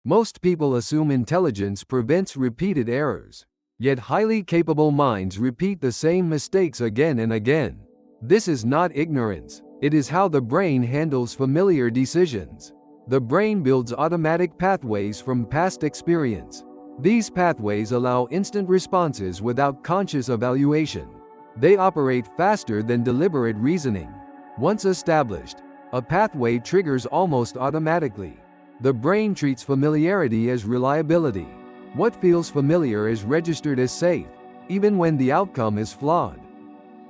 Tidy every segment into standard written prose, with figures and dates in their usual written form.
Most people assume intelligence prevents repeated errors. Yet highly capable minds repeat the same mistakes again and again. This is not ignorance, it is how the brain handles familiar decisions. The brain builds automatic pathways from past experience. These pathways allow instant responses without conscious evaluation. They operate faster than deliberate reasoning. Once established, a pathway triggers almost automatically. The brain treats familiarity as reliability. What feels familiar is registered as safe, even when the outcome is flawed.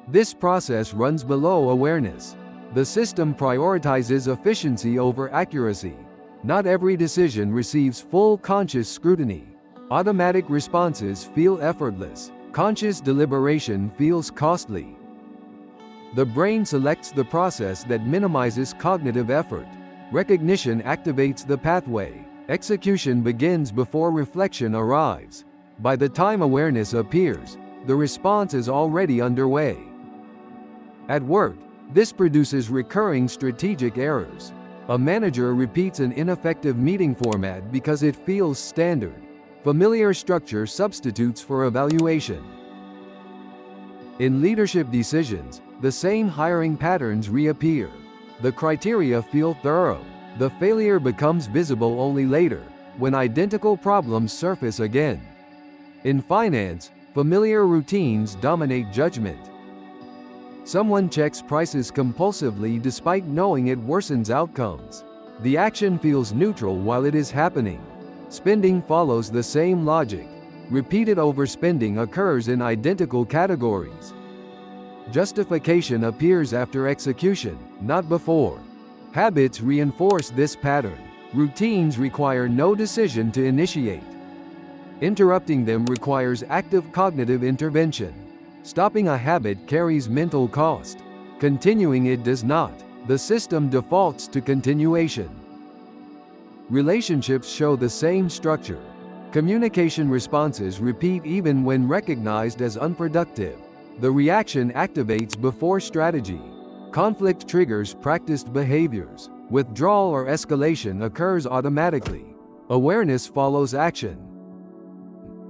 This process runs below awareness. The system prioritizes efficiency over accuracy. Not every decision receives full conscious scrutiny. Automatic responses feel effortless. Conscious deliberation feels costly. The brain selects the process that minimizes cognitive effort. Recognition activates the pathway. Execution begins before reflection arrives. By the time awareness appears, the response is already underway. At work, this produces recurring strategic errors. A manager repeats an ineffective meeting format because it feels standard. Familiar structure substitutes for evaluation. In leadership decisions, the same hiring patterns reappear. The criteria feel thorough. The failure becomes visible only later, when identical problems surface again. In finance, familiar routines dominate judgment. Someone checks prices compulsively despite knowing it worsens outcomes. The action feels neutral while it is happening. Spending follows the same logic. Repeated overspending occurs in identical categories. Justification appears after execution, not before. Habits reinforce this pattern. Routines require no decision to initiate. Interrupting them requires active cognitive intervention. Stopping a habit carries mental cost. Continuing it does not. The system defaults to continuation. Relationships show the same structure. Communication responses repeat even when recognized as unproductive. The reaction activates before strategy. Conflict triggers practiced behaviors. Withdrawal or escalation occurs automatically. Awareness follows action.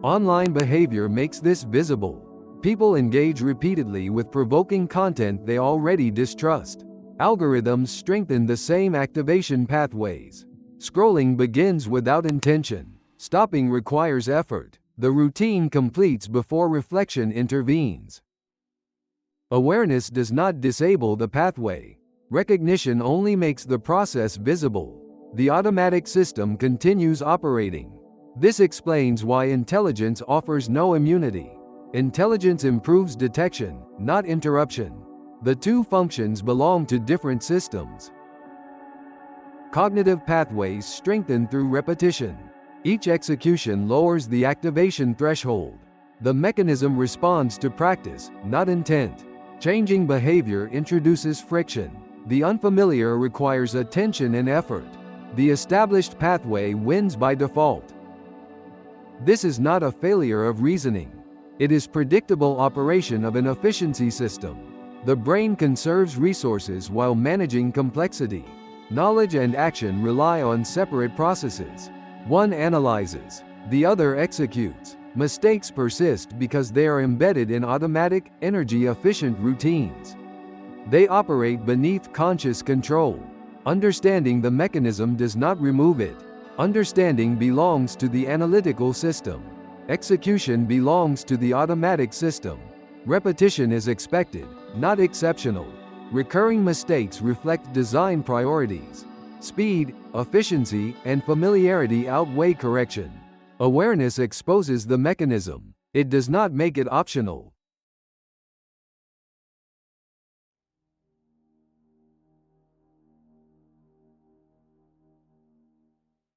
Online behavior makes this visible. People engage repeatedly with provoking content they already distrust. Algorithms strengthen the same activation pathways. Scrolling begins without intention. Stopping requires effort. The routine completes before reflection intervenes. Awareness does not disable the pathway. Recognition only makes the process visible. The automatic system continues operating. This explains why intelligence offers no immunity. Intelligence improves detection, not interruption. The two functions belong to different systems. Cognitive pathways strengthen through repetition. Each execution lowers the activation threshold. The mechanism responds to practice, not intent. Changing behavior introduces friction. The unfamiliar requires attention and effort. The established pathway wins by default. This is not a failure of reasoning. It is predictable operation of an efficiency system. The brain conserves resources while managing complexity. Knowledge and action rely on separate processes. One analyzes, the other executes. Mistakes persist because they are embedded in automatic, energy-efficient routines. They operate beneath conscious control. Understanding the mechanism does not remove it. Understanding belongs to the analytical system. Execution belongs to the automatic system. Repetition is expected, not exceptional. Recurring mistakes reflect design priorities. Speed, efficiency, and familiarity outweigh correction. Awareness exposes the mechanism. It does not make it optional.